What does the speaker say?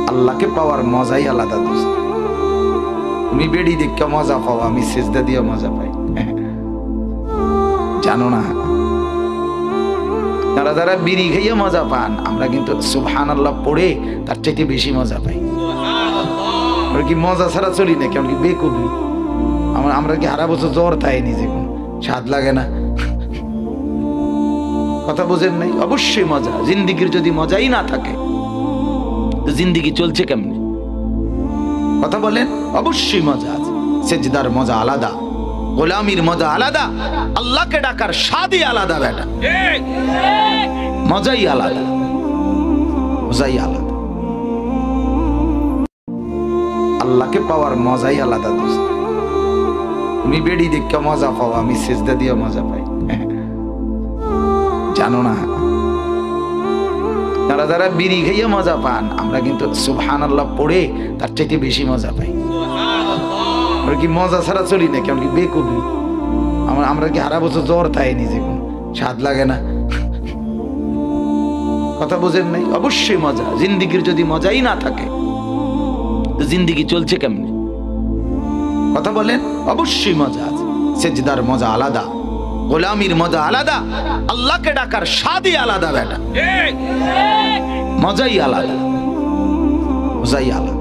আল্লাহকে পাওয়ার মজাই আলাদা দোস্ত। তুমি বেড়ি দেখে মজা পাও, আমি সেজদা দিয়ে মজা পাই। জানো না, যারা যারা বিড়ি খাইয়ে মজা পান, আমরা কিন্তু সুবহানাল্লাহ পড়ে তার চাইতে বেশি মজা পাই। আমরা কি মজা ছাড়া চলি না? কেমন কি বেকুবি? আমরা কি হারা বছর জ্বর তাই নিজে কোন স্বাদ লাগে না? কথা বোঝেন নাই? অবশ্যই মজা। জিন্দিগির যদি মজাই না থাকে তো জিন্দিগি চলছে কেমনে? কথা বলেন। অবশ্যই মজা আছে। সেজদার মজা আলাদা, গোলামির মজা আলাদা, আল্লাহকে ডাকার স্বাদই আলাদা বেটা। মজাই আলাদা, মজাই আলাদা। আল্লাহকে পাওয়ার মজাই আলাদা দোস্ত। তুমি বেড়ি দেখে মজা পাও, আমি সেজদা দিয়ে মজা পাই। জানো না, যারা যারা বিড়ি খাইয়ে মজা পান, আমরা কিন্তু সুবহানাল্লাহ পড়ে তার চাইতে বেশি মজা পাই। আমরা কি মজা ছাড়া চলি না? কেমন কি বেকুবি? আমরা কি হারা বছর জ্বর তাই নিজে কোন স্বাদ লাগে না? কথা বোঝেন নাই? অবশ্যই মজা। জিন্দিগির যদি মজাই না থাকে তো জিন্দিগি চলছে কেমনে? কথা বলেন। অবশ্যই মজা আছে। সেজদার মজা আলাদা, গোলামির মজা আলাদা, আল্লাহকে ডাকার স্বাদই আলাদা বেটা। মজাই আলাদা, মজাই আলাদা।